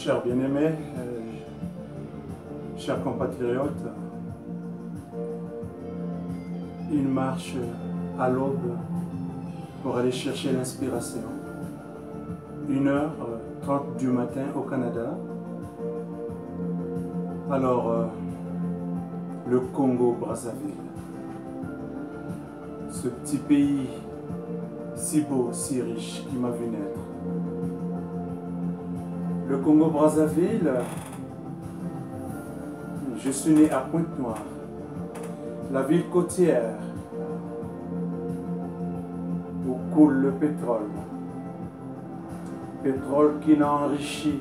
chers bien-aimés, chers compatriotes, une marche à l'aube pour aller chercher l'inspiration. 1h30 du matin au Canada. Alors, le Congo-Brazzaville, ce petit pays si beau, si riche qui m'a vu naître. Le Congo-Brazzaville, je suis né à Pointe-Noire, la ville côtière où coule le pétrole. Pétrole qui n'a enrichi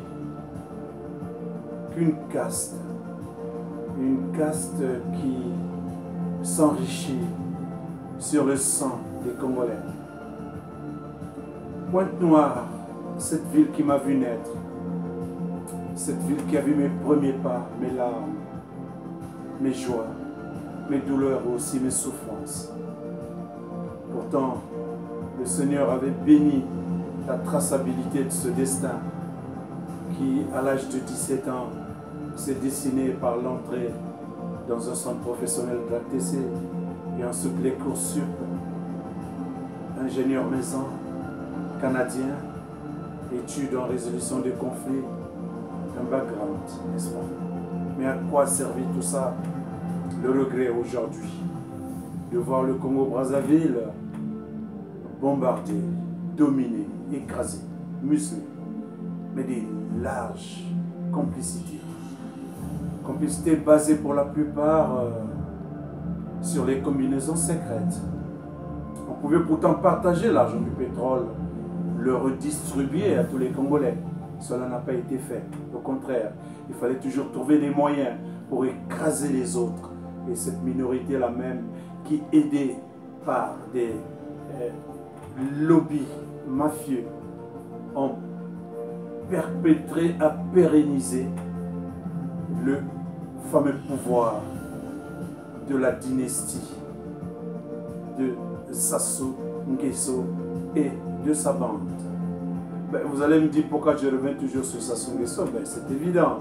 qu'une caste. Une caste qui s'enrichit sur le sang des Congolais. Pointe-Noire, cette ville qui m'a vu naître, cette ville qui a vu mes premiers pas, mes larmes, mes joies, mes douleurs aussi, mes souffrances. Pourtant, le Seigneur avait béni la traçabilité de ce destin qui, à l'âge de 17 ans, s'est dessiné par l'entrée dans un centre professionnel de la TC et ensuite les cours sup, ingénieur maison, canadien, études en résolution des conflits, un background, n'est-ce pas? Mais à quoi servit tout ça? Le regret aujourd'hui de voir le Congo-Brazzaville bombardé, dominé, écrasé, muselé, mais des larges complicités. Complicité basée pour la plupart sur les combinaisons secrètes. On pouvait pourtant partager l'argent du pétrole, le redistribuer à tous les Congolais. Cela n'a pas été fait. Au contraire, il fallait toujours trouver des moyens pour écraser les autres. Et cette minorité-là même, qui aidée par des lobbies mafieux, ont perpétré à pérenniser le fameux pouvoir de la dynastie de Sassou Nguesso et de sa bande. Ben, vous allez me dire pourquoi je reviens toujours sur Sassou Nguesso. Ben, c'est évident.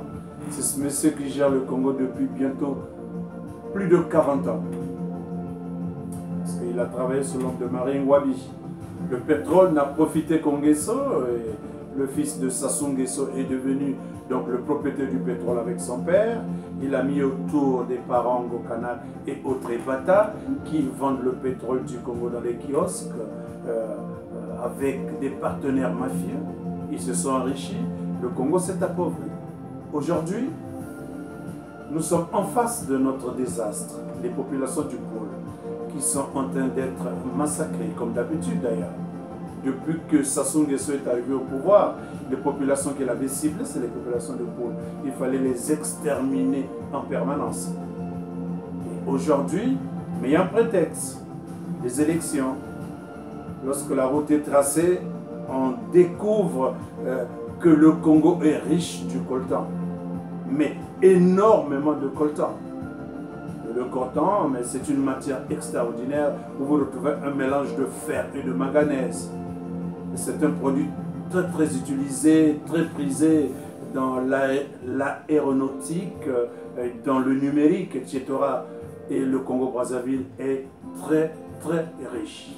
C'est ce monsieur qui gère le Congo depuis bientôt plus de 40 ans. Parce qu'il a travaillé sous l'ombre de Marine Wabi. Le pétrole n'a profité qu'au Nguesso. Et le fils de Sassou Nguesso est devenu donc le propriétaire du pétrole avec son père. Il a mis autour des parents au canal et autres Bata qui vendent le pétrole du Congo dans les kiosques avec des partenaires mafieux. Ils se sont enrichis. Le Congo s'est appauvri. Aujourd'hui, nous sommes en face de notre désastre. Les populations du pôle qui sont en train d'être massacrées, comme d'habitude d'ailleurs. Depuis que Sassou Nguesso est arrivé au pouvoir, les populations qu'il avait ciblées, c'est les populations de pôle. Il fallait les exterminer en permanence. Et aujourd'hui, mais il y a un prétexte, les élections. Lorsque la route est tracée, on découvre que le Congo est riche du coltan. Mais énormément de coltan. Le coltan, mais c'est une matière extraordinaire où vous retrouvez un mélange de fer et de manganèse. C'est un produit très très utilisé, très prisé dans l'aéronautique, dans le numérique, etc. Et le Congo-Brazzaville est très très riche.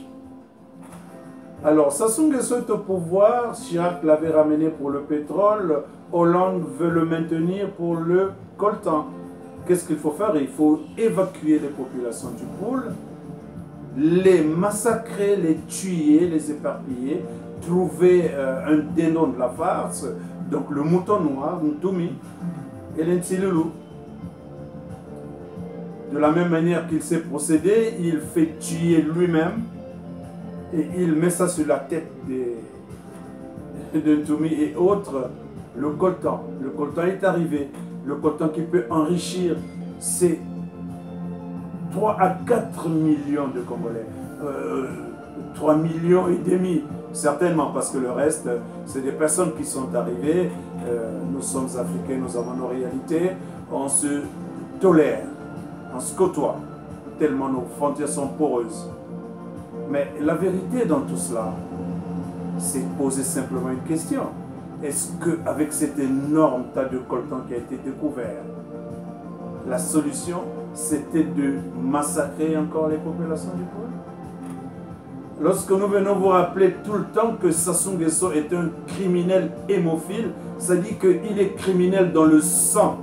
Alors, Sassou Nguesso est au pouvoir, Chirac l'avait ramené pour le pétrole, Hollande veut le maintenir pour le coltan. Qu'est-ce qu'il faut faire? Il faut évacuer les populations du pôle, les massacrer, les tuer, les éparpiller, trouver un dénon de la farce, donc le mouton noir, Ntumi, et l'Intilulu. De la même manière qu'il s'est procédé, il fait tuer lui-même et il met ça sur la tête de Ntumi et autres, le coltan. Le coltan est arrivé. Le coltan qui peut enrichir ces 3 à 4 millions de Congolais. 3 millions et demi, certainement, parce que le reste, c'est des personnes qui sont arrivées. Nous sommes africains, nous avons nos réalités. On se tolère, on se côtoie, tellement nos frontières sont poreuses. Mais la vérité dans tout cela, c'est poser simplement une question. est-ce qu'avec cet énorme tas de coltan qui a été découvert, la solution, c'était de massacrer encore les populations du pôle? Lorsque nous venons vous rappeler tout le temps que Sassou Nguesso est un criminel hémophile, ça dit qu'il est criminel dans le sang.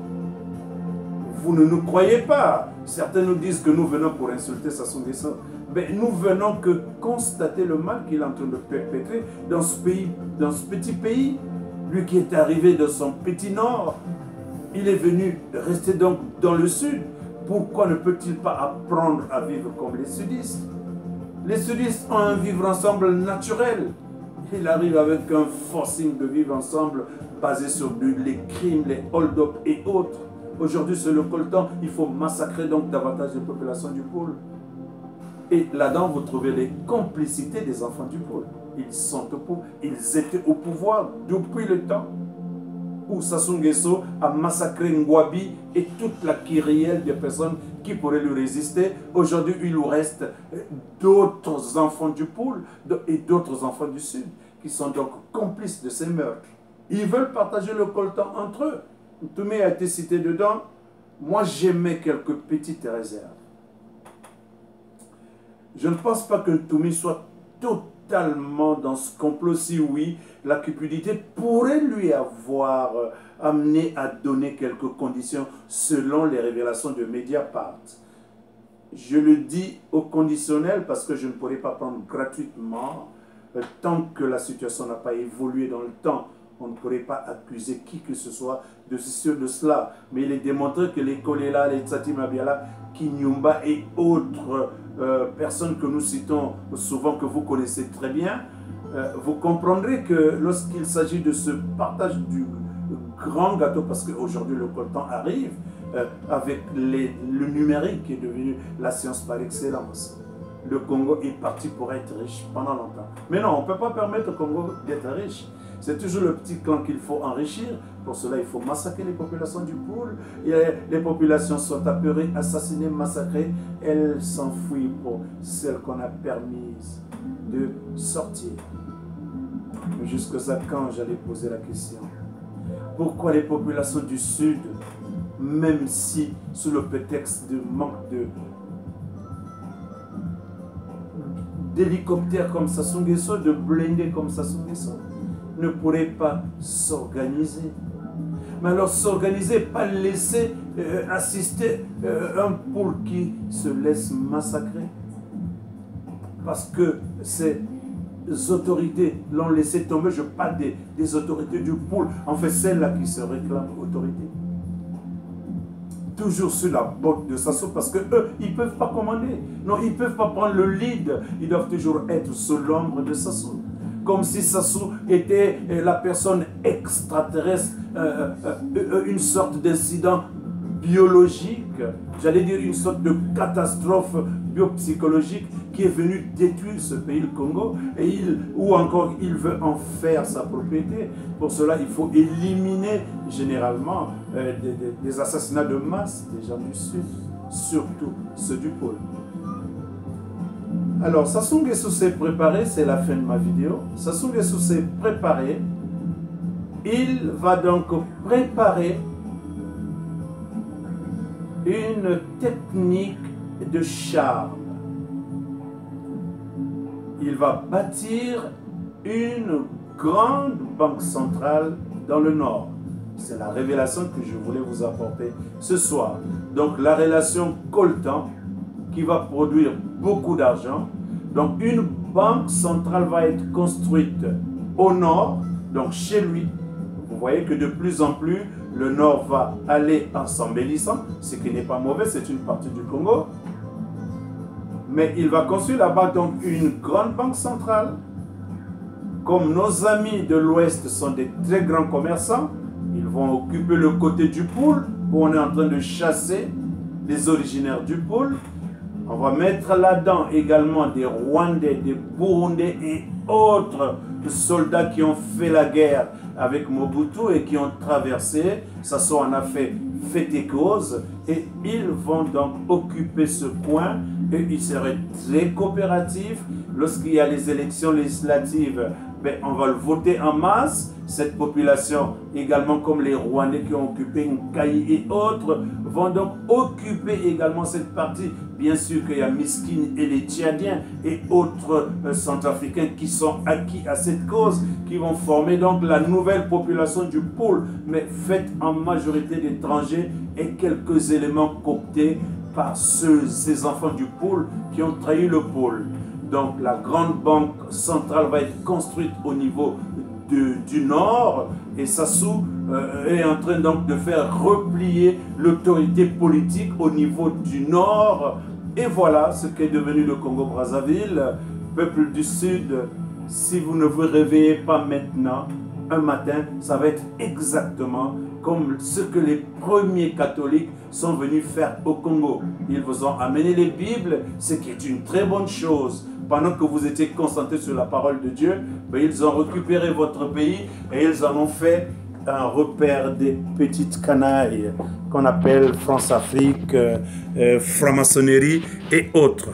Vous ne nous croyez pas. Certains nous disent que nous venons pour insulter Sassou Nguesso. Mais nous venons que constater le mal qu'il est en train de perpétrer dans ce pays, dans ce petit pays. Lui qui est arrivé de son petit nord, il est venu rester donc dans le sud. Pourquoi ne peut-il pas apprendre à vivre comme les sudistes? Les sudistes ont un vivre ensemble naturel. Il arrive avec un forcing de vivre ensemble basé sur les crimes, les hold-up et autres. Aujourd'hui, c'est le coltan. Il faut massacrer donc davantage les populations du pôle. Et là-dedans, vous trouvez les complicités des enfants du pôle. Ils sont au pouvoir. Ils étaient au pouvoir depuis le temps où Sassou Nguesso a massacré Ngwabi et toute la kyrielle de personnes qui pourraient lui résister. Aujourd'hui, il nous reste d'autres enfants du pôle et d'autres enfants du sud qui sont donc complices de ces meurtres. Ils veulent partager le coltan entre eux. Ntoumé a été cité dedans. Moi, j'aimais quelques petites réserves. Je ne pense pas que Ntoumé soit totalement dans ce complot. Si oui, la cupidité pourrait lui avoir amené à donner quelques conditions selon les révélations de Mediapart. Je le dis au conditionnel parce que je ne pourrais pas prendre gratuitement tant que la situation n'a pas évolué dans le temps. On ne pourrait pas accuser qui que ce soit de ceci ou de cela. Mais il est démontré que les Kolela, les Tsati Mabiala, Kinyumba et autres personnes que nous citons souvent, que vous connaissez très bien, vous comprendrez que lorsqu'il s'agit de ce partage du grand gâteau, parce qu'aujourd'hui le coltan arrive avec le numérique qui est devenu la science par excellence. Le Congo est parti pour être riche pendant longtemps. Mais non, on ne peut pas permettre au Congo d'être riche. C'est toujours le petit clan qu'il faut enrichir. Pour cela, il faut massacrer les populations du pôle. Les populations sont apeurées, assassinées, massacrées. Elles s'enfuient pour celles qu'on a permises de sortir. Mais jusqu'à ça, quand j'allais poser la question, pourquoi les populations du sud, même si sous le prétexte de manque d'hélicoptères comme Sassou Nguesso, de blindés comme Sassou Nguesso, ne pourraient pas s'organiser? Mais alors s'organiser, pas laisser assister un pôle qui se laisse massacrer. Parce que ces autorités l'ont laissé tomber. Je parle des autorités du pôle, en fait celles-là qui se réclament autorité. Toujours sur la botte de Sassou, parce que eux, ils ne peuvent pas commander. Non, ils ne peuvent pas prendre le lead. Ils doivent toujours être sous l'ombre de Sassou. Comme si Sassou était la personne extraterrestre, une sorte d'incident biologique, j'allais dire une sorte de catastrophe biopsychologique qui est venue détruire ce pays, le Congo, ou encore il veut en faire sa propriété. Pour cela, il faut éliminer généralement des assassinats de masse des gens du Sud, surtout ceux du pôle. Alors, Sassou Nguesso s'est préparé, c'est la fin de ma vidéo. Sassou Nguesso s'est préparé. Il va donc préparer une technique de charme. Il va bâtir une grande banque centrale dans le Nord. C'est la révélation que je voulais vous apporter ce soir. Donc, la relation coltan qui va produire beaucoup d'argent. Donc, une banque centrale va être construite au Nord, donc chez lui. Vous voyez que de plus en plus, le Nord va aller en s'embellissant, ce qui n'est pas mauvais, c'est une partie du Congo. Mais il va construire là-bas donc une grande banque centrale. Comme nos amis de l'Ouest sont des très grands commerçants, ils vont occuper le côté du pôle, où on est en train de chasser les originaires du pôle. On va mettre là-dedans également des Rwandais, des Burundais et autres soldats qui ont fait la guerre avec Mobutu et qui ont traversé. Sassou en a fait et cause. Et ils vont donc occuper ce coin et ils seraient très coopératifs. Lorsqu'il y a les élections législatives, ben, on va le voter en masse. Cette population, également comme les Rwandais qui ont occupé Nkayi et autres, vont donc occuper également cette partie. Bien sûr qu'il y a Miskine et les Tchadiens et autres Centrafricains qui sont acquis à cette cause, qui vont former donc la nouvelle population du pôle, mais faite en majorité d'étrangers et quelques éléments cooptés par ces enfants du pôle qui ont trahi le pôle. Donc la grande banque centrale va être construite au niveau du nord, et Sassou est en train donc de faire replier l'autorité politique au niveau du nord. Et voilà ce qu'est devenu le Congo-Brazzaville. Peuple du Sud, si vous ne vous réveillez pas maintenant, un matin, ça va être exactement comme ce que les premiers catholiques sont venus faire au Congo. Ils vous ont amené les Bibles, ce qui est une très bonne chose. Pendant que vous étiez concentrés sur la parole de Dieu, ben, ils ont récupéré votre pays et ils en ont fait un repère des petites canailles qu'on appelle France-Afrique, franc-maçonnerie et autres.